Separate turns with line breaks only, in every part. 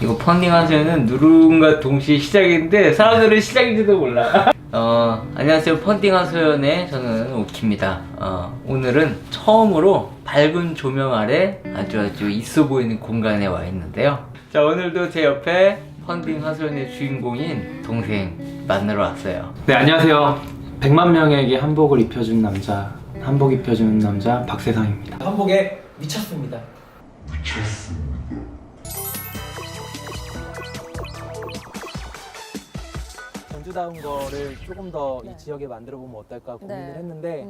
이거 펀딩 하세요는 누군가 동시에 시작인데 사람들은 시작인지도 몰라. 안녕하세요. 펀딩 하소연의 저는 오키입니다. 오늘은 처음으로 밝은 조명 아래 아주 있어 보이는 공간에 와 있는데요. 자, 오늘도 제 옆에 펀딩 하소연의 주인공인 동생 만나러 왔어요.
네, 안녕하세요. 100만 명에게 한복을 입혀준 남자, 한복 입혀주는 남자 박세상입니다.
한복에 미쳤습니다. 전주다운 거를 조금 더 이 지역에 만들어 보면 어떨까 고민을 했는데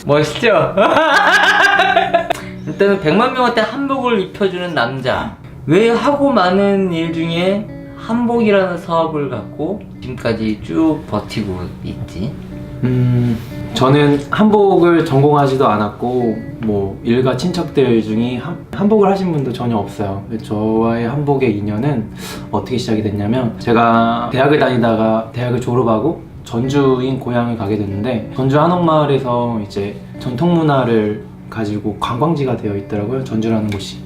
멋있죠? 일단은 100만 명한테 한복을 입혀주는 남자. 왜 하고 많은 일 중에 한복이라는 사업을 갖고 지금까지 쭉 버티고 있지?
저는 한복을 전공하지도 않았고 뭐 일가 친척들 중에 한복을 하신 분도 전혀 없어요. 저와의 한복의 인연은 어떻게 시작이 됐냐면, 제가 대학을 다니다가 대학을 졸업하고 전주인 고향을 가게 됐는데, 전주 한옥마을에서 이제 전통문화를 가지고 관광지가 되어 있더라고요, 전주라는 곳이.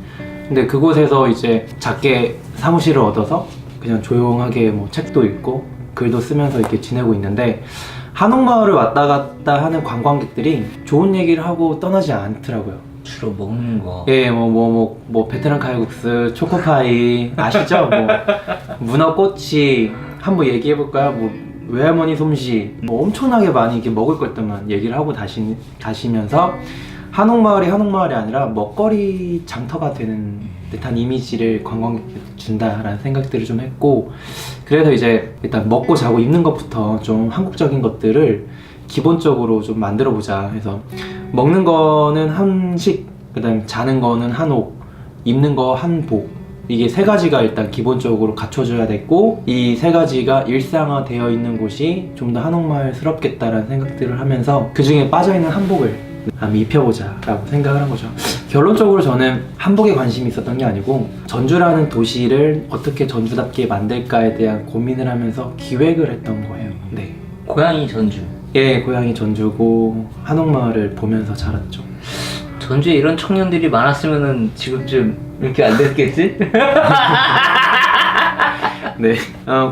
근데 그곳에서 이제 작게 사무실을 얻어서 그냥 조용하게 뭐 책도 읽고 글도 쓰면서 이렇게 지내고 있는데, 한옥마을을 왔다 갔다 하는 관광객들이 좋은 얘기를 하고 떠나지 않더라고요.
주로 먹는 거.
예, 뭐 베트남 칼국수, 초코파이 아시죠? 뭐 문어꼬치 한번 얘기해 볼까요? 뭐 외할머니 솜씨, 뭐 엄청나게 많이 이렇게 먹을 것들만 얘기를 하고 가시면서 한옥마을이 아니라 먹거리 장터가 되는 듯한 이미지를 관광객들한테 준다라는 생각들을 좀 했고, 그래서 이제 일단 먹고 자고 입는 것부터 좀 한국적인 것들을 기본적으로 좀 만들어 보자 해서, 먹는 거는 한식, 그 다음 자는 거는 한옥, 입는 거 한복, 이게 세 가지가 일단 기본적으로 갖춰져야 됐고, 이 세 가지가 일상화되어 있는 곳이 좀 더 한옥마을스럽겠다라는 생각들을 하면서 그 중에 빠져있는 한복을 한번 입혀보자 라고 생각을 한 거죠. 결론적으로 저는 한복에 관심이 있었던 게 아니고, 전주라는 도시를 어떻게 전주답게 만들까에 대한 고민을 하면서 기획을 했던 거예요. 네.
고향이 전주.
예, 고향이 전주고 한옥마을을 보면서 자랐죠.
전주에 이런 청년들이 많았으면은 지금쯤 이렇게 안 됐겠지?
네.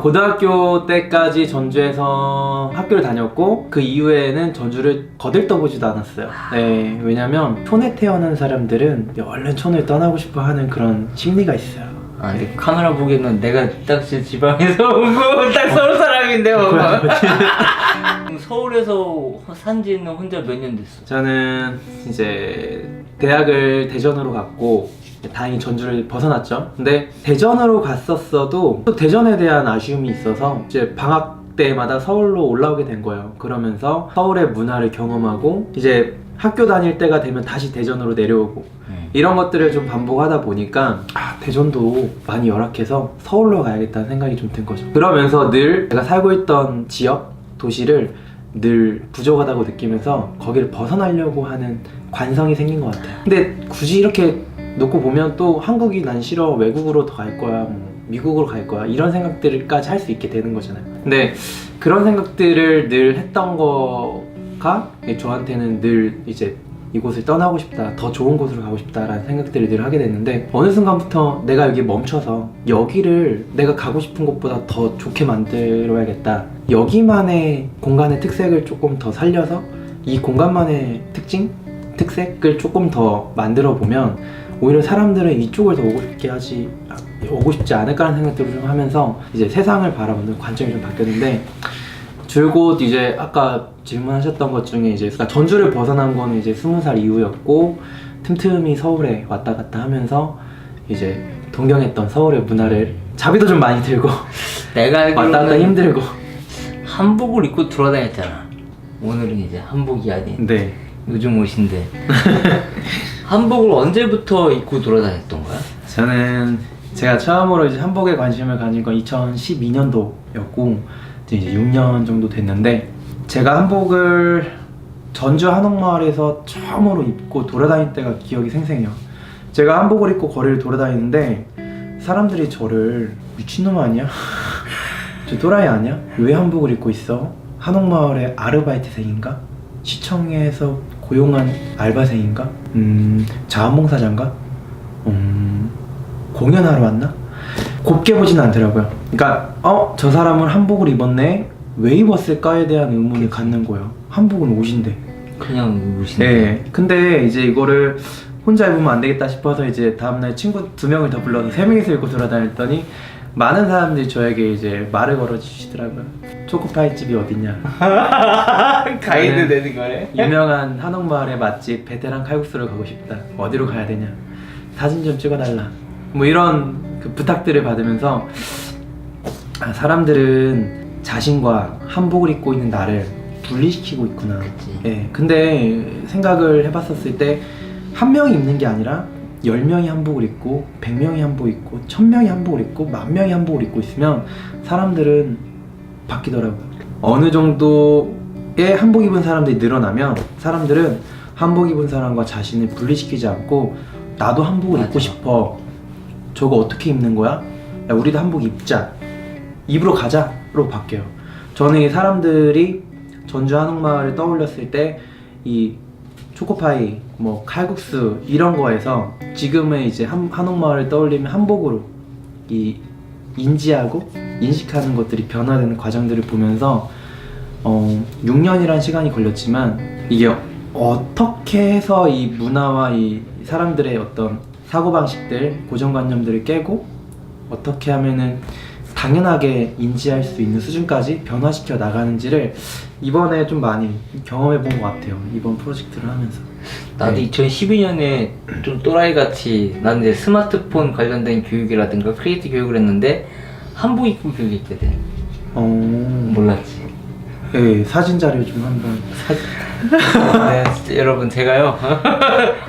고등학교 때까지 전주에서 학교를 다녔고, 그 이후에는 전주를 거들떠보지도 않았어요. 네. 왜냐면 촌에 태어난 사람들은 얼른 촌을 떠나고 싶어 하는 그런 심리가 있어요.
근데 카메라 보기에는 내가 딱 지방에서 온 거 딱 서울 사람인데 뭔가. 서울에서 산지는 혼자 몇 년 됐어?
저는 이제 대학을 대전으로 갔고, 다행히 전주를 벗어났죠. 근데 대전으로 갔었어도 또 대전에 대한 아쉬움이 있어서 이제 방학 때마다 서울로 올라오게 된 거예요. 그러면서 서울의 문화를 경험하고, 이제 학교 다닐 때가 되면 다시 대전으로 내려오고, 이런 것들을 좀 반복하다 보니까 대전도 많이 열악해서 서울로 가야겠다는 생각이 좀 든 거죠. 그러면서 늘 제가 살고 있던 지역, 도시를 늘 부족하다고 느끼면서 거기를 벗어나려고 하는 관성이 생긴 것 같아요. 근데 굳이 이렇게 놓고 보면 또 한국이 난 싫어, 외국으로 더 갈 거야, 뭐 미국으로 갈 거야, 이런 생각들까지 할 수 있게 되는 거잖아요. 근데 그런 생각들을 늘 했던 거가 저한테는 늘 이제 이곳을 떠나고 싶다, 더 좋은 곳으로 가고 싶다라는 생각들을 늘 하게 됐는데, 어느 순간부터 내가 여기 멈춰서 여기를 내가 가고 싶은 곳보다 더 좋게 만들어야겠다, 여기만의 공간의 특색을 조금 더 살려서 이 공간만의 특색을 조금 더 만들어 보면 오히려 사람들은 이쪽을 더 오고 싶지 않을까 하는 생각들을 좀 하면서 이제 세상을 바라보는 관점이 좀 바뀌었는데, 줄곧 이제 아까 질문하셨던 것 중에 이제 전주를 벗어난 거는 이제 20살 이후였고, 틈틈이 서울에 왔다 갔다 하면서 이제 동경했던 서울의 문화를, 자비도 좀 많이 들고
내가
왔다 갔다
알기로는
힘들고.
한복을 입고 돌아다녔잖아. 오늘은 이제 한복이 아닌
네.
요즘 옷인데. 한복을 언제부터 입고 돌아다녔던 거야?
저는 제가 처음으로 이제 한복에 관심을 가진 건 2012년도였고 이제 6년 정도 됐는데, 제가 한복을 전주 한옥마을에서 처음으로 입고 돌아다닐 때가 기억이 생생해요. 제가 한복을 입고 거리를 돌아다니는데 사람들이 저를 미친놈 아니야? 저 또라이 아니야? 왜 한복을 입고 있어? 한옥마을의 아르바이트생인가? 시청에서 고용한 알바생인가? 자원봉사자인가? 공연하러 왔나? 곱게 보진 않더라고요. 그러니까 저 사람은 한복을 입었네? 왜 입었을까에 대한 의문을 갖는 거예요. 한복은 옷인데.
그냥 옷인데.
네. 근데 이제 이거를 혼자 입으면 안 되겠다 싶어서 이제 다음날 친구 2명을 더 불러서 3명이서 입고 돌아다녔더니 많은 사람들이 저에게 이제 말을 걸어주시더라고요. 초코파이 집이 어디냐?
가이드
나는
되는 거네.
유명한 한옥마을의 맛집 베테랑 칼국수를 가고 싶다. 어디로 가야 되냐? 사진 좀 찍어달라. 뭐 이런 그 부탁들을 받으면서 사람들은 자신과 한복을 입고 있는 나를 분리시키고 있구나.
그치.
예. 근데 생각을 해봤었을 때 한 명이 입는 게 아니라 10명이 한복을 입고 100명이 한복을 입고 1000명이 한복을 입고 10,000명이 한복을 입고 있으면 사람들은 바뀌더라고요. 어느 정도의 한복 입은 사람들이 늘어나면 사람들은 한복 입은 사람과 자신을 분리시키지 않고 나도 한복을
맞아.
입고 싶어. 저거 어떻게 입는 거야? 야, 우리도 한복 입자. 입으로 가자로 바뀌어요. 저는 이 사람들이 전주 한옥마을을 떠올렸을 때 이 초코파이, 뭐 칼국수 이런 거에서 지금의 이제 한옥마을을 떠올리면 한복으로 이 인지하고 인식하는 것들이 변화되는 과정들을 보면서 6년이란 시간이 걸렸지만 이게 어떻게 해서 이 문화와 이 사람들의 어떤 사고방식들, 고정관념들을 깨고 어떻게 하면은 당연하게 인지할 수 있는 수준까지 변화시켜 나가는지를 이번에 좀 많이 경험해 본 것 같아요. 이번 프로젝트를 하면서.
나도
네.
2012년에 좀 또라이 같이 나는 이제 스마트폰 관련된 교육이라든가 크리에이터 교육을 했는데 한복 입고 교육했거든. 몰랐지.
네, 사진 자료 좀 한번.
네, 진짜 여러분 제가요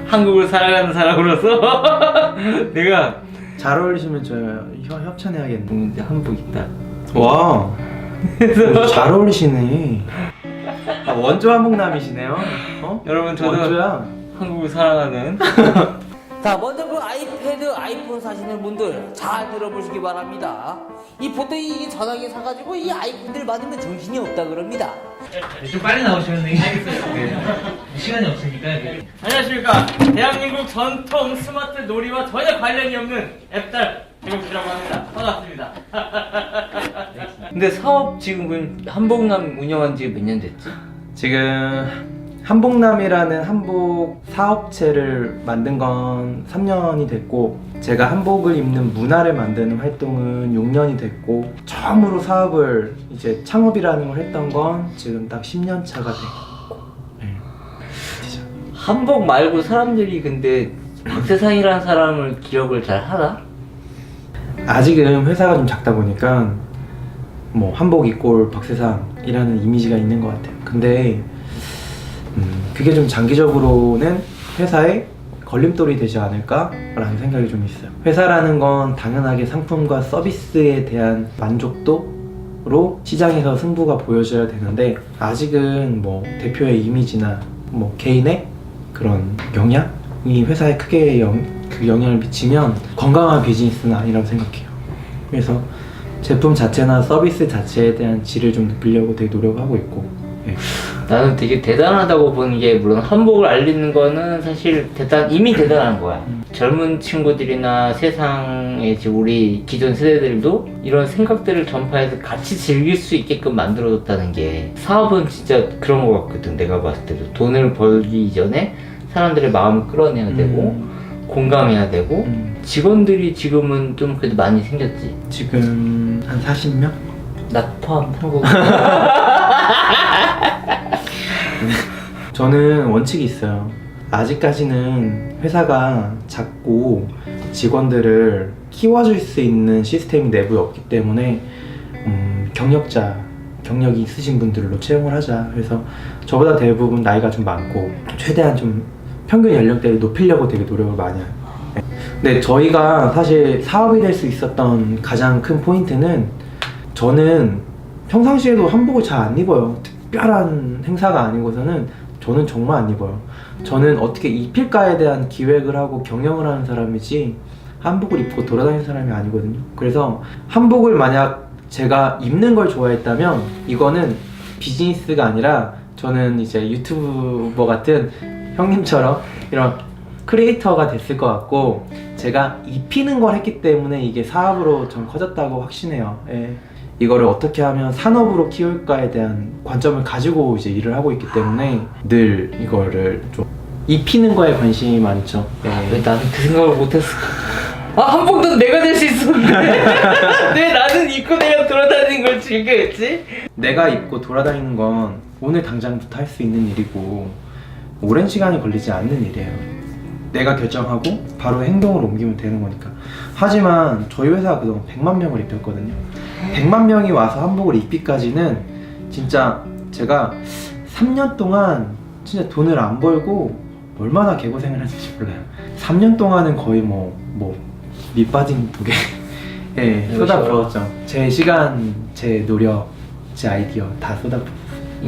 한국을 사랑하는 사람으로서 내가
잘 어울리시면 저 협찬해야겠네.
이제 한복 입다.
와, 잘 어울리시네. 원조 한복남이시네요.
여러분 저도
원조야.
한국을 사랑하는. 자, 먼저 그 아이패드, 아이폰 사시는 분들 잘 들어보시기 바랍니다. 이 보통 이 전화기 사가지고 이 아이폰들 받으면 정신이 없다 그럽니다.
좀 빨리 나오시면 되겠어요. 시간이 없으니까.
안녕하십니까. 대한민국 전통 스마트 놀이와 전혀 관련이 없는 앱달 제공주라고 합니다. 반갑습니다. 근데 사업 지금 한복남 운영한 지 몇 년 됐지?
지금 한복남이라는 한복 사업체를 만든 건 3년이 됐고 제가 한복을 입는 문화를 만드는 활동은 6년이 됐고 처음으로 사업을 이제 창업이라는 걸 했던 건 지금 딱 10년 차가 됐고 네.
한복 말고 사람들이 근데 박세상이라는 사람을 기억을 잘 하나?
아직은 회사가 좀 작다 보니까 뭐 한복 이꼴 박세상이라는 이미지가 있는 것 같아요. 근데 그게 좀 장기적으로는 회사에 걸림돌이 되지 않을까라는 생각이 좀 있어요. 회사라는 건 당연하게 상품과 서비스에 대한 만족도로 시장에서 승부가 보여져야 되는데 아직은 뭐 대표의 이미지나 뭐 개인의 그런 영향이 회사에 크게 그 영향을 미치면 건강한 비즈니스는 아니라고 생각해요. 그래서 제품 자체나 서비스 자체에 대한 질을 좀 높이려고 되게 노력하고 있고 네.
나는 되게 대단하다고 보는 게 물론 한복을 알리는 거는 사실 이미 대단한 거야. 젊은 친구들이나 세상에 지금 우리 기존 세대들도 이런 생각들을 전파해서 같이 즐길 수 있게끔 만들어줬다는 게 사업은 진짜 그런 거 같거든. 내가 봤을 때도 돈을 벌기 이전에 사람들의 마음을 끌어내야 되고 공감해야 되고 직원들이 지금은 좀 그래도 많이 생겼지.
지금 한 40명?
나 포함하고.
저는 원칙이 있어요. 아직까지는 회사가 작고 직원들을 키워줄 수 있는 시스템이 내부에 없기 때문에 경력이 있으신 분들로 채용을 하자. 그래서 저보다 대부분 나이가 좀 많고 최대한 좀 평균 연령대를 높이려고 되게 노력을 많이 해요. 근데 저희가 사실 사업이 될 수 있었던 가장 큰 포인트는 저는 평상시에도 한복을 잘 안 입어요. 특별한 행사가 아니고서는 저는 정말 안 입어요. 저는 어떻게 입힐까에 대한 기획을 하고 경영을 하는 사람이지 한복을 입고 돌아다니는 사람이 아니거든요. 그래서 한복을 만약 제가 입는 걸 좋아했다면 이거는 비즈니스가 아니라 저는 이제 유튜버 같은 형님처럼 이런 크리에이터가 됐을 것 같고, 제가 입히는 걸 했기 때문에 이게 사업으로 전 커졌다고 확신해요. 예. 이거를 어떻게 하면 산업으로 키울까에 대한 관점을 가지고 이제 일을 하고 있기 때문에 늘 이거를 좀 입히는 거에 관심이 많죠. 예.
왜 나는 그 생각을 못했을까? 아, 한복도 내가 될 수 있었는데 왜 나는 입고 내가 돌아다니는 걸 즐겨했지?
내가 입고 돌아다니는 건 오늘 당장부터 할 수 있는 일이고 오랜 시간이 걸리지 않는 일이에요. 내가 결정하고 바로 행동으로 옮기면 되는 거니까. 하지만 저희 회사가 그동안 100만 명을 입혔거든요. 100만 명이 와서 한복을 입기까지는 진짜 제가 3년 동안 진짜 돈을 안 벌고 얼마나 개고생을 했는지 몰라요. 3년 동안은 거의 밑 빠진 두 개. 예, 쏟아부었죠. 제 시간, 제 노력, 제 아이디어 다 쏟아부었어요.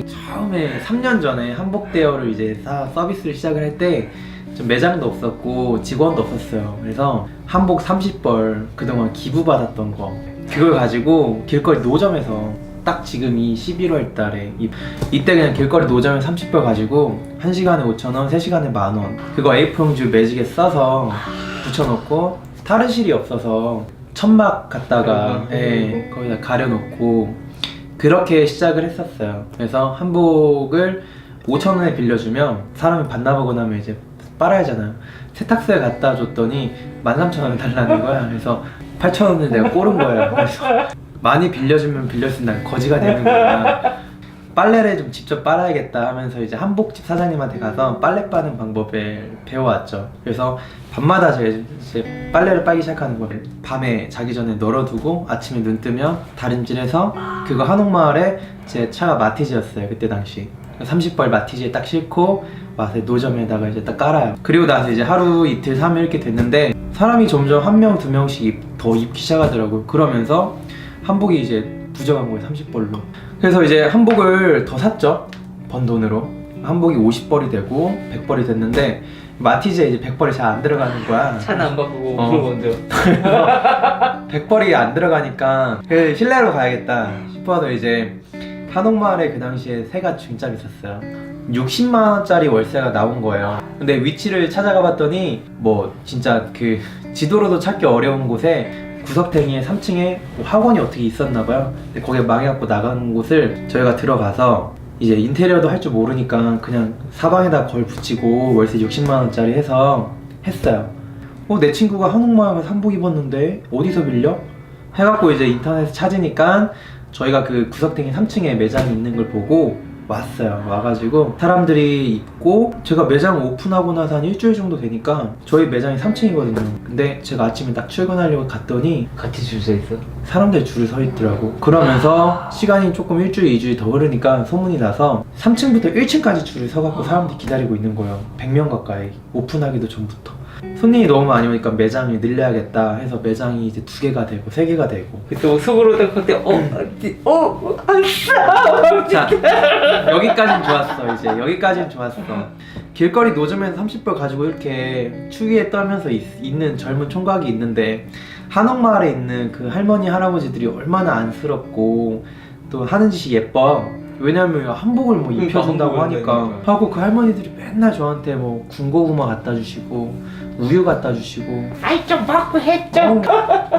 처음에 3년 전에 한복 대여를 이제 서비스를 시작을 할 때 좀 매장도 없었고 직원도 없었어요. 그래서 한복 30벌 그동안 기부받았던 거, 그걸 가지고 길거리 노점에서 딱 지금 이 11월 달에 이때 그냥 길거리 노점에 30벌 가지고 1시간에 5,000원, 3시간에 10,000원, 그거 A4용지 매직에 써서 붙여놓고 탈의실이 없어서 천막 갖다가 거기다 가려놓고 그렇게 시작을 했었어요. 그래서 한복을 5,000원에 빌려주면 사람이 반납하고 나면 이제 빨아야잖아요. 세탁소에 갖다 줬더니 13,000원을 달라는 거야. 그래서 8,000원을 내가 꼬른 거예요. 그래서 많이 빌려주면 빌려준 난 거지가 되는 거야. 빨래를 좀 직접 빨아야겠다 하면서 이제 한복집 사장님한테 가서 빨래 빠는 방법을 배워왔죠. 그래서 밤마다 제가 이제 빨래를 빨기 시작하는 거예요. 밤에 자기 전에 널어두고 아침에 눈 뜨면 다림질해서 그거 한옥마을에 제 차가 마티즈였어요. 그때 당시 30벌 마티즈에 딱 싣고 와서 노점에다가 이제 딱 깔아요. 그리고 나서 이제 하루 이틀 3일 이렇게 됐는데 사람이 점점 1명 2명씩 더 입기 시작하더라고요. 그러면서 한복이 이제 부정한 거예요. 30벌로. 그래서 이제 한복을 더 샀죠. 번 돈으로. 한복이 50벌이 되고 100벌이 됐는데 마티즈에 이제 100벌이 잘 안 들어가는 거야.
차는 안 바꾸고 그걸 먼저
100벌이 안 들어가니까 그 실내로 가야겠다 싶어서 이제 한옥마을에 그 당시에 새가 진짜 비쌌어요. 60만원짜리 월세가 나온 거예요. 근데 위치를 찾아가 봤더니 진짜 그 지도로도 찾기 어려운 곳에 구석탱이에 3층에 학원이 어떻게 있었나 봐요. 근데 거기에 망해갖고 나간 곳을 저희가 들어가서 이제 인테리어도 할 줄 모르니까 그냥 사방에다 걸 붙이고 월세 60만원짜리 해서 했어요. 내 친구가 한옥마을에 한복 입었는데 어디서 빌려? 해갖고 이제 인터넷에 찾으니까 저희가 그 구석탱이 3층에 매장이 있는 걸 보고 왔어요. 와가지고 사람들이 입고 제가 매장 오픈하고 나서 한 일주일 정도 되니까 저희 매장이 3층이거든요. 근데 제가 아침에 딱 출근하려고 갔더니
같이 줄 서 있어?
사람들이 줄을 서 있더라고. 그러면서 시간이 조금 일주일, 2주일 더 흐르니까 소문이 나서 3층부터 1층까지 줄을 서갖고 사람들이 기다리고 있는 거예요. 100명 가까이. 오픈하기도 전부터. 손님이 너무 많이 오니까 매장을 늘려야겠다 해서 매장이 이제 2개가 되고 3개가 되고.
그때 속으로 딱 그때 아싸!
자, 여기까진 좋았어. 이제 여기까진 좋았어. 길거리 노점에서 30벌 가지고 이렇게 추위에 떨면서 있는 젊은 총각이 있는데 한옥마을에 있는 그 할머니 할아버지들이 얼마나 안쓰럽고 또 하는 짓이 예뻐. 왜냐면 한복을 입혀준다고 하니까 하고 그 할머니들이 맨날 저한테 군고구마 갖다 주시고 우유 갖다 주시고
아이 좀 먹고 했죠.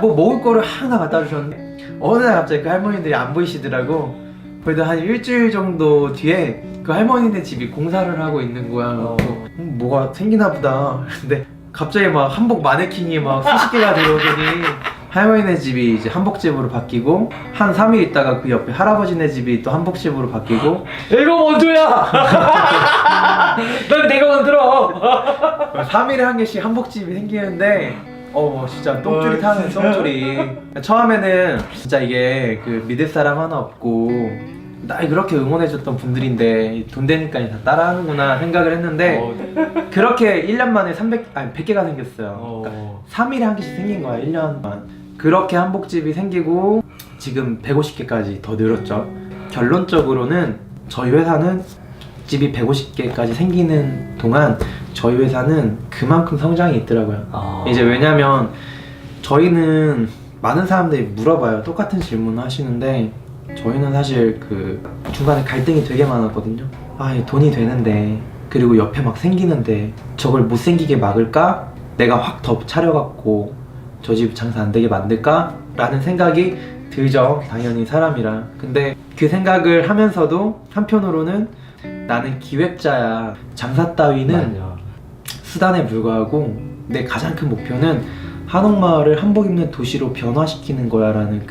먹을 거를 하나 갖다 주셨는데 어느 날 갑자기 그 할머니들이 안 보이시더라고. 그래도 한 일주일 정도 뒤에 그 할머니네 집이 공사를 하고 있는 거야. 뭐가 생기나 보다. 근데 갑자기 한복 마네킹이 수십 개가 들어오더니 할머니네 집이 이제 한복집으로 바뀌고 한 3일 있다가 그 옆에 할아버지네 집이 또 한복집으로 바뀌고.
이거 먼저야. 난 내가 만들어.
3일에 한 개씩 한복집이 생기는데 진짜 똥줄이 타는 똥줄이. 처음에는 진짜 이게 그 믿을 사람 하나 없고 날 그렇게 응원해줬던 분들인데 돈 되니까 다 따라하는구나 생각을 했는데 그렇게 1년 만에 100개가 생겼어요. 그러니까 3일에 한 개씩 생긴 거야. 1년만. 그렇게 한복집이 생기고 지금 150개까지 더 늘었죠. 결론적으로는 저희 회사는 집이 150개까지 생기는 동안 저희 회사는 그만큼 성장이 있더라고요. 이제 왜냐면 저희는 많은 사람들이 물어봐요. 똑같은 질문을 하시는데 저희는 사실 그 중간에 갈등이 되게 많았거든요. 아, 이 돈이 되는데 그리고 옆에 막 생기는데 저걸 못 생기게 막을까? 내가 확 더 차려갖고 저 집 장사 안 되게 만들까? 라는 생각이 들죠. 당연히 사람이라. 근데 그 생각을 하면서도 한편으로는 나는 기획자야. 장사 따위는
맞아.
수단에 불과하고 내 가장 큰 목표는 한옥마을을 한복 입는 도시로 변화시키는 거야 라는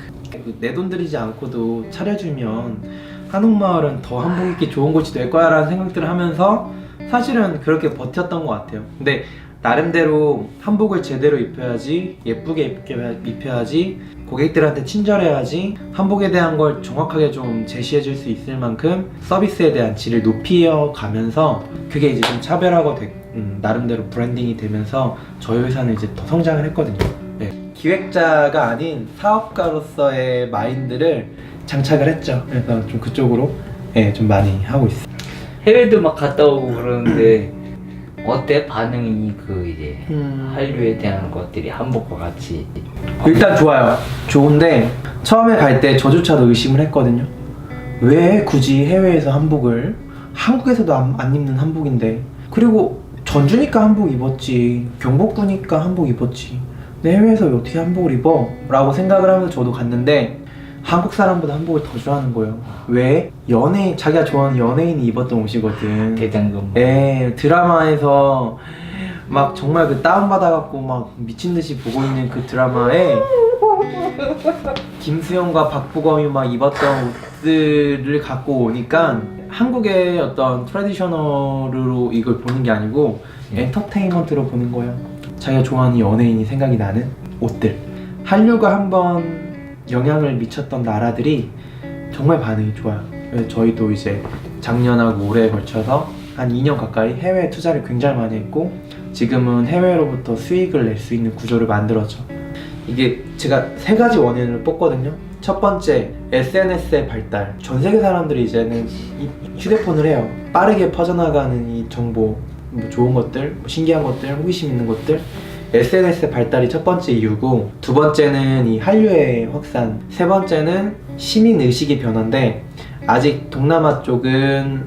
내 돈 들이지 않고도 차려주면 한옥마을은 더 한복 입기 좋은 곳이 될 거야 라는 생각들을 하면서 사실은 그렇게 버텼던 것 같아요. 근데 나름대로 한복을 제대로 입혀야지, 예쁘게 입혀야지, 고객들한테 친절해야지, 한복에 대한 걸 정확하게 좀 제시해 줄 수 있을 만큼 서비스에 대한 질을 높여가면서 그게 이제 좀 차별화가 나름대로 브랜딩이 되면서 저희 회사는 이제 더 성장을 했거든요. 네. 기획자가 아닌 사업가로서의 마인드를 장착을 했죠. 그래서 좀 그쪽으로 좀 많이 하고 있어요.
해외도 막 갔다 오고 그러는데 어때 반응이 그 이제 한류에 대한 것들이 한복과 같이?
일단 좋아요. 좋은데 처음에 갈 때 저조차도 의심을 했거든요. 왜 굳이 해외에서 한복을, 한국에서도 안 입는 한복인데, 그리고 전주니까 한복 입었지, 경복궁이니까 한복 입었지, 내 해외에서 왜 어떻게 한복을 입어? 라고 생각을 하면서 저도 갔는데 한국 사람보다 한복을 더 좋아하는 거예요. 왜? 자기가 좋아하는 연예인이 입었던 옷이거든.
대장금.
네, 드라마에서 막 정말 그 다운받아갖고 막 미친듯이 보고 있는 그 드라마에 김수영과 박보검이 막 입었던 옷들을 갖고 오니까 한국의 어떤 트래디셔널로 이걸 보는 게 아니고 엔터테인먼트로 보는 거예요. 자기가 좋아하는 연예인이 생각이 나는 옷들. 한류가 한번 영향을 미쳤던 나라들이 정말 반응이 좋아요. 그래서 저희도 이제 작년하고 올해에 걸쳐서 한 2년 가까이 해외에 투자를 굉장히 많이 했고 지금은 해외로부터 수익을 낼 수 있는 구조를 만들었죠. 이게 제가 3가지 원인을 뽑거든요. 첫 번째, SNS의 발달. 전 세계 사람들이 이제는 휴대폰을 해요. 빠르게 퍼져나가는 이 정보, 뭐 좋은 것들, 뭐 신기한 것들, 호기심 있는 것들, SNS의 발달이 첫 번째 이유고, 두 번째는 이 한류의 확산, 세 번째는 시민 의식의 변화인데 아직 동남아 쪽은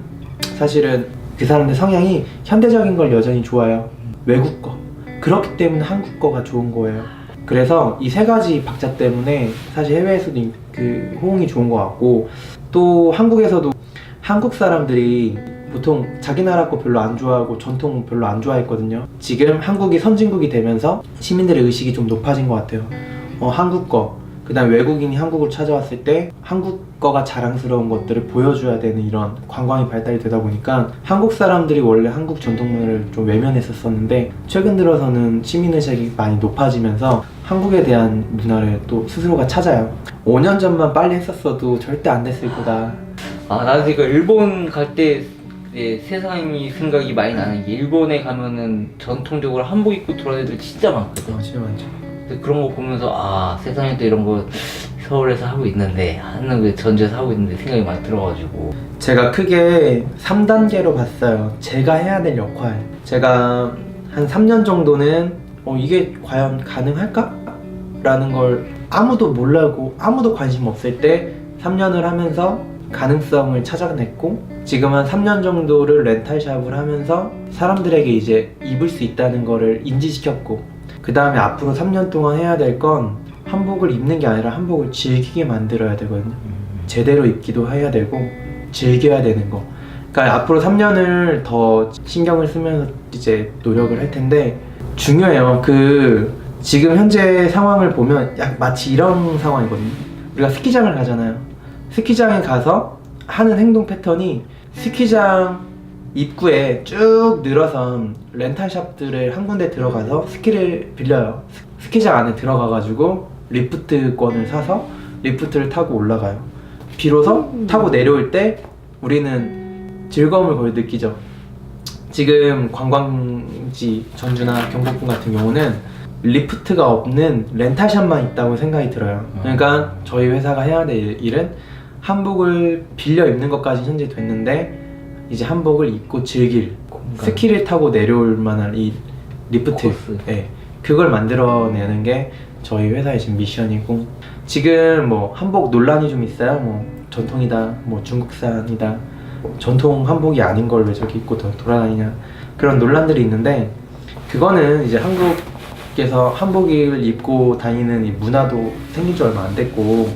사실은 그 사람들 성향이 현대적인 걸 여전히 좋아해요. 외국 거. 그렇기 때문에 한국 거가 좋은 거예요. 그래서 이 3가지 박자 때문에 사실 해외에서도 그 호응이 좋은 것 같고, 또 한국에서도 한국 사람들이 보통 자기 나라 거 별로 안 좋아하고 전통 별로 안 좋아했거든요. 지금 한국이 선진국이 되면서 시민들의 의식이 좀 높아진 것 같아요. 한국 거, 그 다음 외국인이 한국을 찾아왔을 때 한국 거가 자랑스러운 것들을 보여줘야 되는 이런 관광이 발달이 되다 보니까 한국 사람들이 원래 한국 전통문화를 좀 외면했었는데 최근 들어서는 시민의식이 많이 높아지면서 한국에 대한 문화를 또 스스로가 찾아요. 5년 전만 빨리 했었어도 절대 안 됐을 거다.
나도 이거 일본 갈 때 세상이 생각이 많이 나는 게, 일본에 가면은 전통적으로 한복 입고 돌아다니는 애들 진짜 많거든.
진짜 많죠.
근데 그런 거 보면서 세상에도 이런 거 서울에서 하고 있는데, 하는 거 전주에서 하고 있는데 생각이 많이 들어가지고.
제가 크게 3단계로 봤어요. 제가 해야 될 역할. 제가 한 3년 정도는 이게 과연 가능할까? 라는 걸 아무도 몰라고 아무도 관심 없을 때 3년을 하면서 가능성을 찾아냈고, 지금 한 3년 정도를 렌탈샵을 하면서 사람들에게 이제 입을 수 있다는 거를 인지시켰고, 그 다음에 앞으로 3년 동안 해야 될 건 한복을 입는 게 아니라 한복을 즐기게 만들어야 되거든요. 제대로 입기도 해야 되고 즐겨야 되는 거. 그러니까 앞으로 3년을 더 신경을 쓰면서 이제 노력을 할 텐데, 중요해요. 지금 현재 상황을 보면 마치 이런 상황이거든요. 우리가 스키장을 가잖아요. 스키장에 가서 하는 행동 패턴이 스키장 입구에 쭉 늘어선 렌탈샵들을 한 군데 들어가서 스키를 빌려요. 스키장 안에 들어가가지고 리프트권을 사서 리프트를 타고 올라가요. 비로소 타고 내려올 때 우리는 즐거움을 거의 느끼죠. 지금 관광지 전주나 경복궁 같은 경우는 리프트가 없는 렌탈샵만 있다고 생각이 들어요. 그러니까 저희 회사가 해야 될 일은 한복을 빌려 입는 것까지 현재 됐는데, 이제 한복을 입고 즐길 스키를 타고 내려올 만한 이 리프트, 그걸 만들어내는 게 저희 회사의 지금 미션이고, 지금 뭐 한복 논란이 좀 있어요. 뭐 전통이다, 뭐 중국산이다, 전통 한복이 아닌 걸 왜 저기 입고 돌아다니냐, 그런 논란들이 있는데, 그거는 이제 한국에서 한복을 입고 다니는 이 문화도 생긴 지 얼마 안 됐고,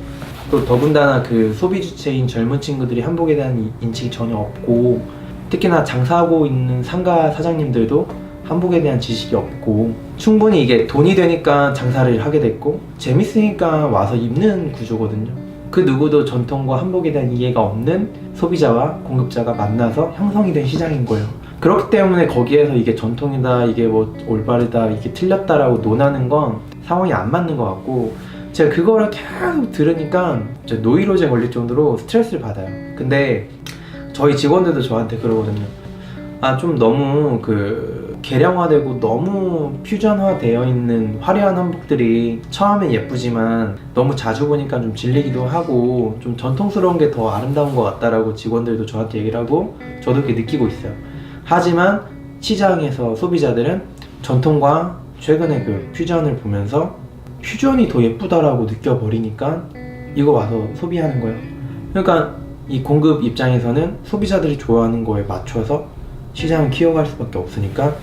또 더군다나 그 소비 주체인 젊은 친구들이 한복에 대한 인식이 전혀 없고, 특히나 장사하고 있는 상가 사장님들도 한복에 대한 지식이 없고, 충분히 이게 돈이 되니까 장사를 하게 됐고 재밌으니까 와서 입는 구조거든요. 그 누구도 전통과 한복에 대한 이해가 없는 소비자와 공급자가 만나서 형성이 된 시장인 거예요. 그렇기 때문에 거기에서 이게 전통이다, 이게 뭐 올바르다, 이게 틀렸다라고 논하는 건 상황이 안 맞는 것 같고, 제가 그거를 계속 들으니까 노이로제 걸릴 정도로 스트레스를 받아요. 근데 저희 직원들도 저한테 그러거든요. 아, 좀 너무 계량화되고 너무 퓨전화 되어 있는 화려한 한복들이 처음엔 예쁘지만 너무 자주 보니까 좀 질리기도 하고, 좀 전통스러운 게 더 아름다운 것 같다라고 직원들도 저한테 얘기를 하고, 저도 그렇게 느끼고 있어요. 하지만 시장에서 소비자들은 전통과 최근에 그 퓨전을 보면서 퓨전이 더 예쁘다라고 느껴버리니까 이거 와서 소비하는 거예요. 그러니까 이 공급 입장에서는 소비자들이 좋아하는 거에 맞춰서 시장을 키워갈 수밖에 없으니까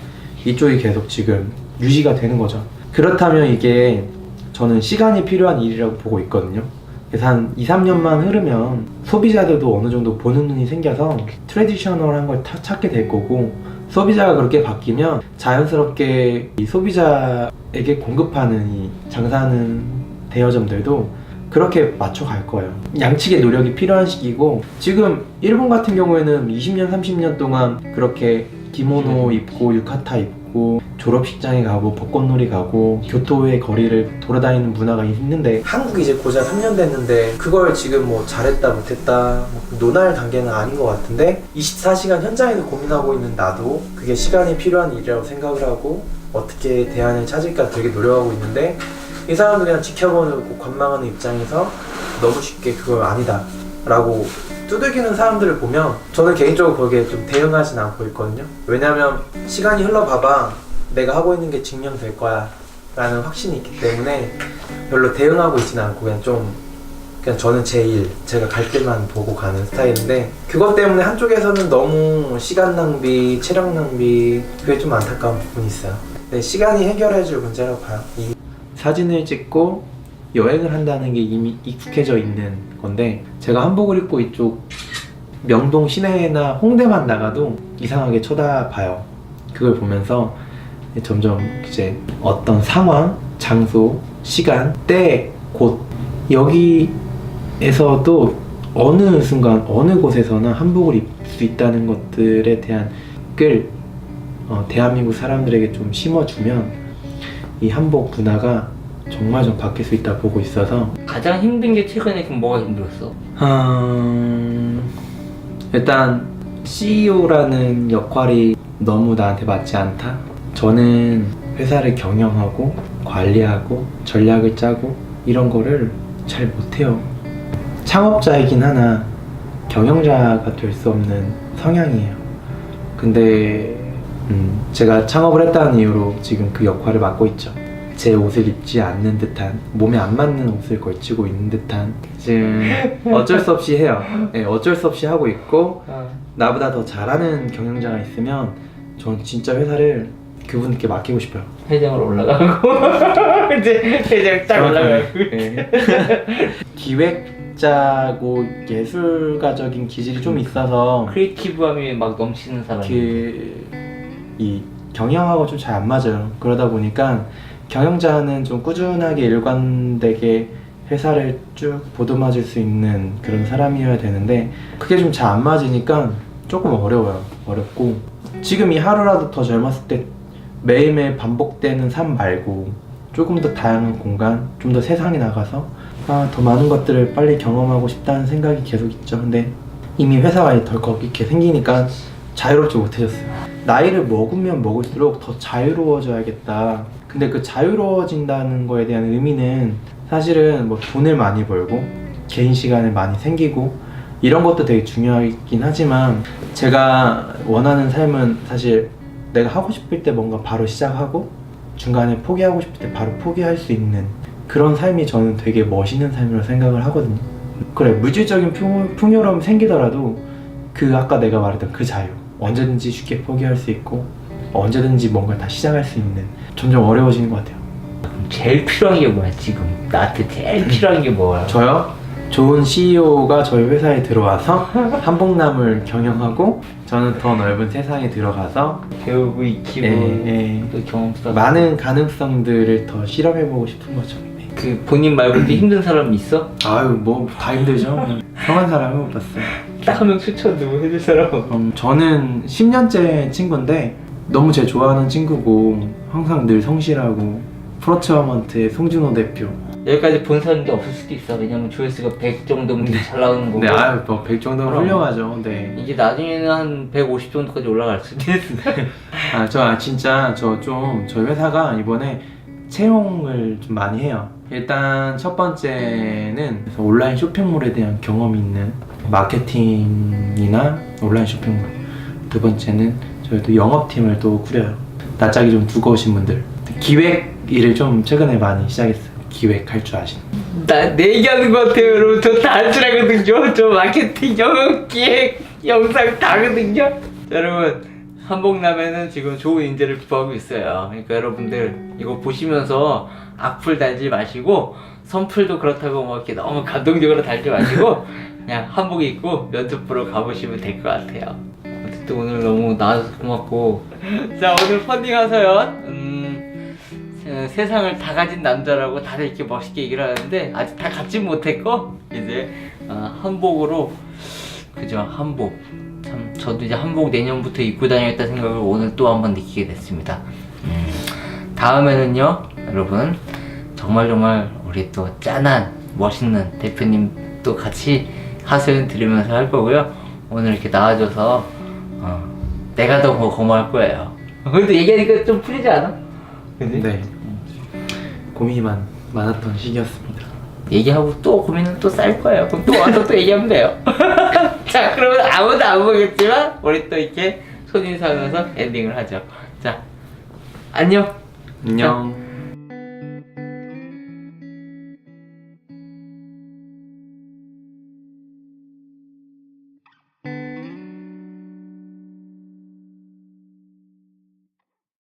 이쪽이 계속 지금 유지가 되는 거죠. 그렇다면 이게 저는 시간이 필요한 일이라고 보고 있거든요. 그래서 한 2, 3년만 흐르면 소비자들도 어느 정도 보는 눈이 생겨서 트레디셔널한 걸 찾게 될 거고, 소비자가 그렇게 바뀌면 자연스럽게 이 소비자에게 공급하는 이 장사하는 대여점들도 그렇게 맞춰갈 거예요. 양측의 노력이 필요한 시기고, 지금 일본 같은 경우에는 20년, 30년 동안 그렇게 기모노 입고 유카타 입고 졸업식장에 가고 벚꽃놀이 가고 교토의 거리를 돌아다니는 문화가 있는데, 한국이 이제 고작 3년 됐는데 그걸 지금 뭐 잘했다 못했다 논할 단계는 아닌 것 같은데, 24시간 현장에서 고민하고 있는 나도 그게 시간이 필요한 일이라고 생각을 하고 어떻게 대안을 찾을까 되게 노력하고 있는데, 이 사람들 그냥 지켜보고 관망하는 입장에서 너무 쉽게 그걸 아니다 라고 두들기는 사람들을 보면 저는 개인적으로 거기에 좀 대응하진 않고 있거든요. 왜냐면 시간이 흘러봐봐 내가 하고 있는 게 증명될 거야 라는 확신이 있기 때문에 별로 대응하고 있지는 않고 그냥 저는 제 일, 제가 갈 때만 보고 가는 스타일인데, 그것 때문에 한쪽에서는 너무 시간 낭비, 체력 낭비, 그게 좀 안타까운 부분이 있어요. 근데 시간이 해결해줄 문제라고 봐요. 사진을 찍고 여행을 한다는 게 이미 익숙해져 있는 건데, 제가 한복을 입고 이쪽 명동 시내나 홍대만 나가도 이상하게 쳐다봐요. 그걸 보면서 점점 이제 어떤 상황, 장소, 시간, 때, 곳, 여기에서도 어느 순간 어느 곳에서나 한복을 입을 수 있다는 것들에 대한 걸 대한민국 사람들에게 좀 심어주면 이 한복 문화가 정말 좀 바뀔 수 있다 보고 있어서.
가장 힘든 게 최근에 그럼 뭐가 힘들었어?
일단 CEO라는 역할이 너무 나한테 맞지 않다. 저는 회사를 경영하고 관리하고 전략을 짜고 이런 거를 잘 못해요. 창업자이긴 하나 경영자가 될 수 없는 성향이에요. 근데 제가 창업을 했다는 이유로 지금 그 역할을 맡고 있죠. 제 옷을 입지 않는 듯한, 몸에 안 맞는 옷을 걸치고 있는 듯한, 지금 어쩔 수 없이 해요. 네, 어쩔 수 없이 하고 있고, 나보다 더 잘하는 경영자가 있으면 저는 진짜 회사를 그분께 맡기고 싶어요.
회장으로 올라가고 이제 회장 딱 올라가고.
네. 기획자고 예술가적인 기질이 좀 있어서
크리에이티브함이 막 넘치는 사람이.
이 경영하고 좀 잘 안 맞아요. 그러다 보니까 경영자는 좀 꾸준하게 일관되게 회사를 쭉 보듬어줄 수 있는 그런 사람이어야 되는데, 그게 좀 잘 안 맞으니까 조금 어렵고, 지금 이 하루라도 더 젊었을 때 매일매일 반복되는 삶 말고 조금 더 다양한 공간, 좀 더 세상에 나가서 더 많은 것들을 빨리 경험하고 싶다는 생각이 계속 있죠. 근데 이미 회사가 덜컥 이렇게 생기니까 자유롭지 못해졌어요. 나이를 먹으면 먹을수록 더 자유로워져야겠다. 근데 그 자유로워진다는 거에 대한 의미는 사실은 뭐 돈을 많이 벌고 개인 시간을 많이 생기고 이런 것도 되게 중요하긴 하지만, 제가 원하는 삶은 사실 내가 하고 싶을 때 뭔가 바로 시작하고 중간에 포기하고 싶을 때 바로 포기할 수 있는 그런 삶이 저는 되게 멋있는 삶이라고 생각을 하거든요. 그래, 물질적인 풍요로움 생기더라도 그 아까 내가 말했던 그 자유, 언제든지 쉽게 포기할 수 있고 언제든지 뭔가 다 시작할 수 있는, 점점 어려워지는 것 같아요.
제일 필요한 게 뭐야 지금? 나한테 제일 필요한 게 뭐야?
저요? 좋은 CEO가 저희 회사에 들어와서 한복남을 경영하고 저는 더 넓은 세상에 들어가서
배우고 익히고 또 경험 쌓고
많은 가능성들을 더 실험해보고 싶은 거죠. 네.
그 본인 말고도 힘든 사람 있어?
아유, 뭐 다 힘들죠. 성한 사람은 못 봤어요.
딱 한 명 추천 누구 해줄 사람?
저는 10년째 친구인데 너무 제 좋아하는 친구고 항상 늘 성실하고 프로처먼트의 송준호 대표.
여기까지 본 사람도 없을 수도 있어. 왜냐면 조회수가 100 정도면 되게 잘 나오는 거고.
네, 아유, 뭐 100 정도면
그럼.
훌륭하죠. 네.
이게 나중에는 한 150 정도까지 올라갈 수도 있어.
진짜 저희 회사가 이번에 채용을 좀 많이 해요. 일단 첫 번째는 온라인 쇼핑몰에 대한 경험이 있는 마케팅이나 온라인 쇼핑몰. 두 번째는 저희도 영업팀을 또 꾸려요. 낯짝이 좀 두꺼우신 분들. 기획 일을 좀 최근에 많이 시작했어요. 기획할 줄 아시는.
내 얘기하는 것 같아요, 여러분. 저 다 할 줄 알거든요. 저 마케팅, 영업, 기획, 영상 다 하거든요. 자, 여러분, 한복남에는 지금 좋은 인재를 구하고 있어요. 그러니까 여러분들 이거 보시면서 악플 달지 마시고, 선플도 그렇다고 뭐 이렇게 너무 감동적으로 달지 마시고 그냥 한복 입고 면접 보러 가보시면 될 것 같아요. 어쨌든 오늘 너무 나와줘서 고맙고. 자, 오늘 펀딩한 서연 세상을 다 가진 남자라고 다들 이렇게 멋있게 얘기를 하는데 아직 다 갖진 못했고 이제 한복으로, 그죠, 한복. 참 저도 이제 한복 내년부터 입고 다녀야겠다 생각을 오늘 또 한번 느끼게 됐습니다. 다음에는요 여러분 정말 우리 또 짠한 멋있는 대표님 또 같이 하소연 드리면서 할 거고요. 오늘 이렇게 나와줘서 내가 더 고마울 거예요. 근데 얘기하니까 좀 풀리지 않아? 그지?
네. 고민이 많았던 시기였습니다.
얘기하고 또 고민은 또 쌓일 거예요. 그럼 또 와서 또 얘기하면 돼요. 자, 그러면 아무도 안 보겠지만 우리 또 이렇게 손인사하면서 엔딩을 하죠. 자, 안녕.
안녕.